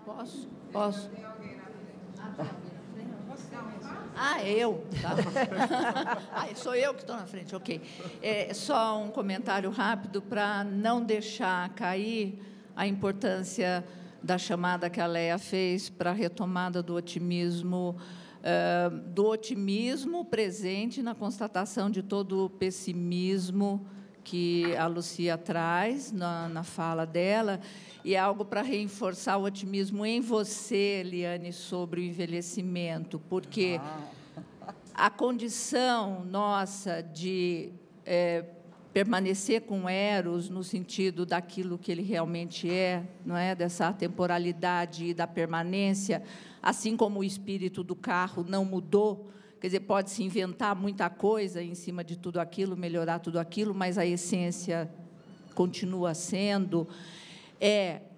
Posso? Posso? Ah, eu? Tá. Sou eu que estou na frente, ok. Só um comentário rápido para não deixar cair a importância da chamada que a Léa fez para a retomada do otimismo presente na constatação de todo o pessimismo que a Lúcia traz na fala dela, e é algo para reforçar o otimismo em você, Eliane, sobre o envelhecimento, porque a condição nossa de permanecer com Eros no sentido daquilo que ele realmente é, não é, dessa temporalidade e da permanência, assim como o espírito do carro não mudou. Quer dizer, pode-se inventar muita coisa em cima de tudo aquilo, melhorar tudo aquilo, mas a essência continua sendo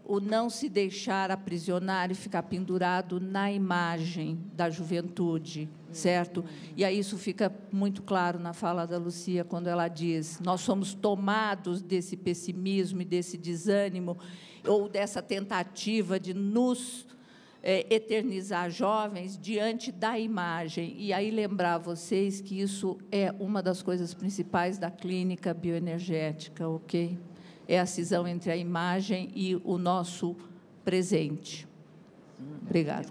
o não se deixar aprisionar e ficar pendurado na imagem da juventude, certo? E aí isso fica muito claro na fala da Lúcia, quando ela diz: nós somos tomados desse pessimismo e desse desânimo, ou dessa tentativa de nos eternizar jovens diante da imagem. E aí lembrar vocês que isso é uma das coisas principais da clínica bioenergética, ok? É a cisão entre a imagem e o nosso presente. Obrigada.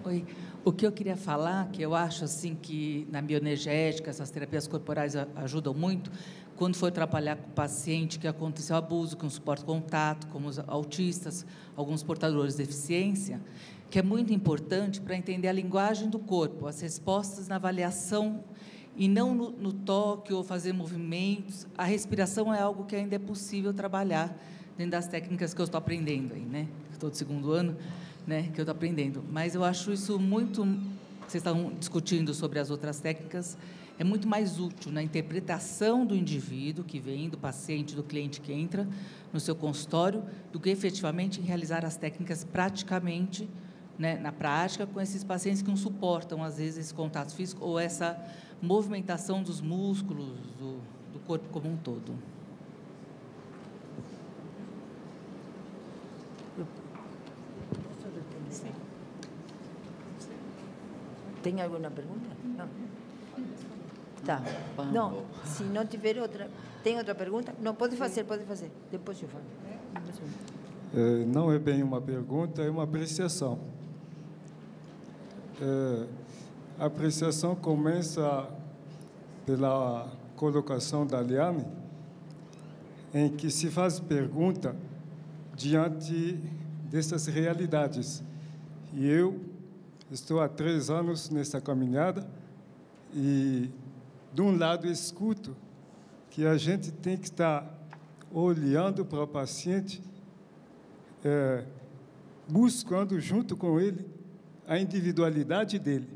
Oi. O que eu queria falar, que eu acho assim que na bioenergética essas terapias corporais ajudam muito, quando for trabalhar com o paciente que aconteceu abuso, com suporte contato, como os autistas, alguns portadores de deficiência, que é muito importante para entender a linguagem do corpo, as respostas na avaliação e não no toque ou fazer movimentos. A respiração é algo que ainda é possível trabalhar dentro das técnicas que eu estou aprendendo aí, né? Estou de segundo ano, né, que eu estou aprendendo. Mas eu acho isso muito... Vocês estão discutindo sobre as outras técnicas, é muito mais útil na interpretação do indivíduo que vem, do paciente, do cliente que entra no seu consultório, do que efetivamente em realizar as técnicas praticamente, né, na prática, com esses pacientes que não suportam, às vezes, esse contato físico ou essa movimentação dos músculos, do corpo como um todo. Tem alguma pergunta? Não. Tá. Não, se não tiver outra... Tem outra pergunta? Não, pode fazer, pode fazer. Depois eu falo. Não é bem uma pergunta, é uma apreciação. A apreciação começa pela colocação da Eliane, em que se faz pergunta diante dessas realidades. E eu estou há 3 anos nessa caminhada e, de um lado, escuto que a gente tem que estar olhando para o paciente, buscando junto com ele a individualidade dele.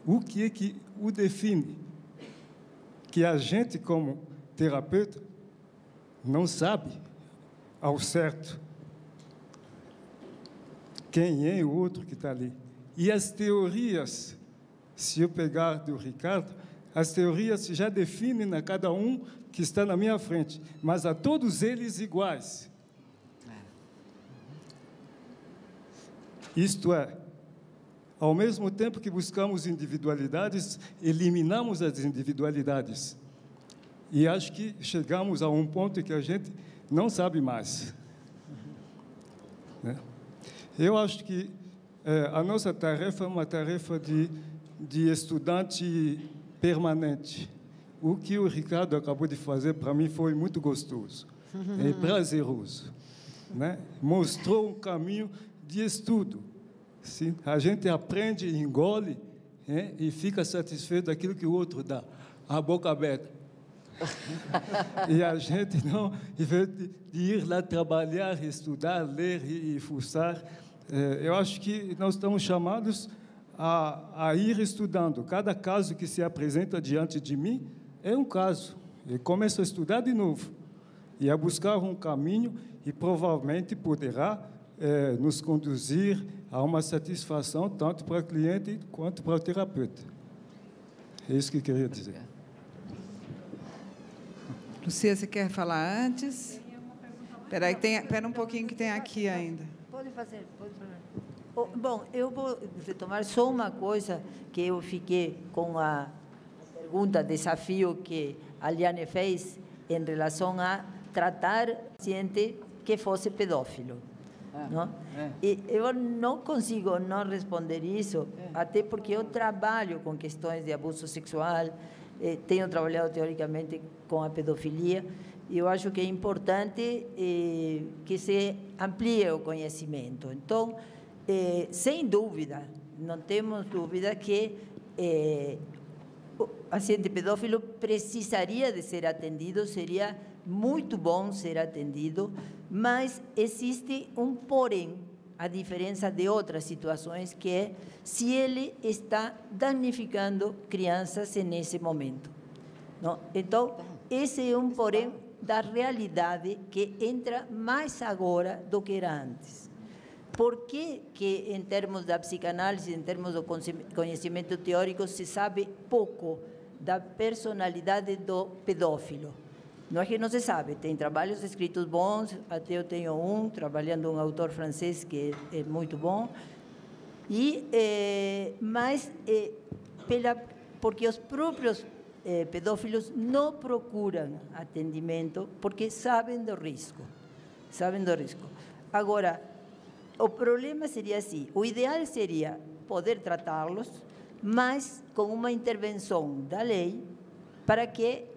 O que é que o define? Que a gente, como terapeuta, não sabe ao certo quem é o outro que está ali. E as teorias, se eu pegar do Ricardo, as teorias já definem a cada um que está na minha frente, mas a todos eles iguais. Isto é, ao mesmo tempo que buscamos individualidades, eliminamos as individualidades. E acho que chegamos a um ponto em que a gente não sabe mais. Né? Eu acho que a nossa tarefa é uma tarefa de estudante permanente. O que o Ricardo acabou de fazer, para mim, foi muito gostoso. É prazeroso. Né? Mostrou um caminho de estudo. Sim, a gente aprende, engole, e fica satisfeito daquilo que o outro dá, a boca aberta. E a gente não, em vez de ir lá trabalhar, estudar, ler e fuçar, eu acho que nós estamos chamados a ir estudando. Cada caso que se apresenta diante de mim é um caso. Eu começo a estudar de novo e a buscar um caminho e provavelmente poderá nos conduzir a uma satisfação tanto para o cliente quanto para o terapeuta. É isso que eu queria dizer. Lucia, você quer falar antes? Espera aí, espera um pouquinho que tem aqui ainda. Pode fazer, pode falar. Bom, eu vou retomar só uma coisa que eu fiquei com a pergunta, desafio que a Liane fez em relação a tratar paciente que fosse pedófilo. Não? E eu não consigo não responder isso, até porque eu trabalho com questões de abuso sexual, tenho trabalhado teoricamente com a pedofilia, e eu acho que é importante que se amplie o conhecimento. Então, sem dúvida, não temos dúvida que o paciente pedófilo precisaria de ser atendido, seria muito bom ser atendido, mas existe um porém, a diferença de outras situações, que é se ele está danificando crianças nesse momento. Não? Então, esse é um porém da realidade que entra mais agora do que era antes. Por que, em termos da psicanálise, em termos do conhecimento teórico, se sabe pouco da personalidade do pedófilo? Não é que não se sabe, tem trabalhos escritos bons, até eu tenho trabalhando um autor francês que é muito bom, mas porque os próprios pedófilos não procuram atendimento porque sabem do risco. Agora, o problema seria assim, o ideal seria poder tratá-los, mas com uma intervenção da lei para que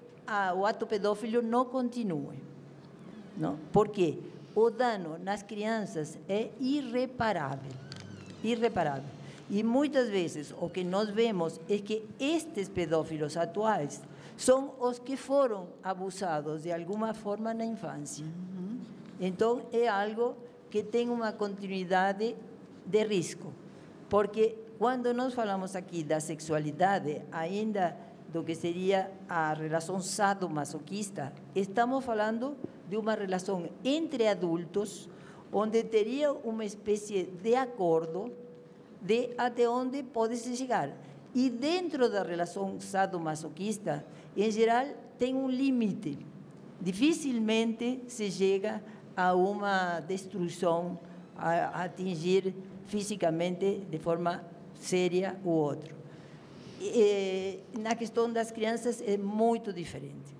o ato pedófilo não continue. Não? Porque o dano nas crianças é irreparável. E muitas vezes o que nós vemos é que estes pedófilos atuais são os que foram abusados de alguma forma na infância. Então, é algo que tem uma continuidade de risco. Porque quando nós falamos aqui da sexualidade, ainda do que seria a relação sadomasoquista, estamos falando de uma relação entre adultos, onde teria uma espécie de acordo de até onde pode-se chegar. E dentro da relação sadomasoquista, em geral, tem um limite. Dificilmente se chega a uma destruição, a atingir fisicamente de forma séria o outro. Na questão das crianças é muito diferente,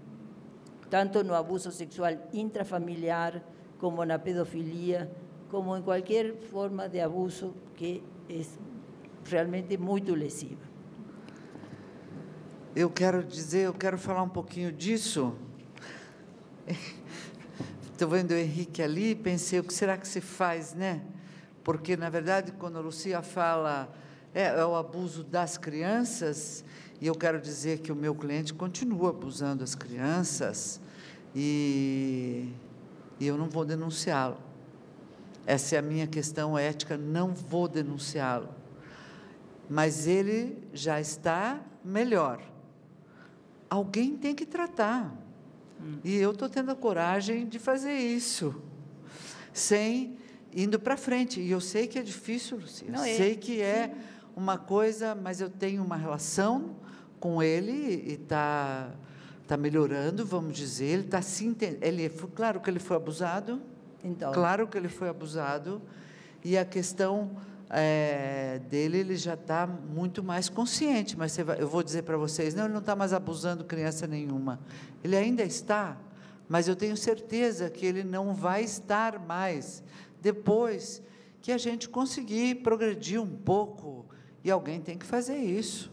tanto no abuso sexual intrafamiliar, como na pedofilia, como em qualquer forma de abuso que é realmente muito lesiva. Eu quero falar um pouquinho disso. Estou vendo o Henrique ali, pensei, o que será que se faz, né? Porque, na verdade, quando a Lucia fala é o abuso das crianças, e eu quero dizer que o meu cliente continua abusando as crianças, e eu não vou denunciá-lo. Essa é a minha questão ética, não vou denunciá-lo. Mas ele já está melhor. Alguém tem que tratar. E eu estou tendo a coragem de fazer isso, indo para frente. E eu sei que é difícil, Lucia, sei que é uma coisa, mas eu tenho uma relação com ele e está melhorando, vamos dizer, ele está se entendendo. Claro que ele foi abusado, então. Claro que ele foi abusado, e a questão dele, ele já está muito mais consciente, mas eu vou dizer para vocês, não, ele não está mais abusando criança nenhuma, ele ainda está, mas eu tenho certeza que ele não vai estar mais, depois que a gente conseguir progredir um pouco, e alguém tem que fazer isso.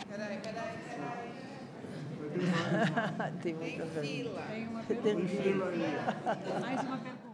Peraí. Tem fila. Tem uma pergunta. Tem fila. Mais uma pergunta.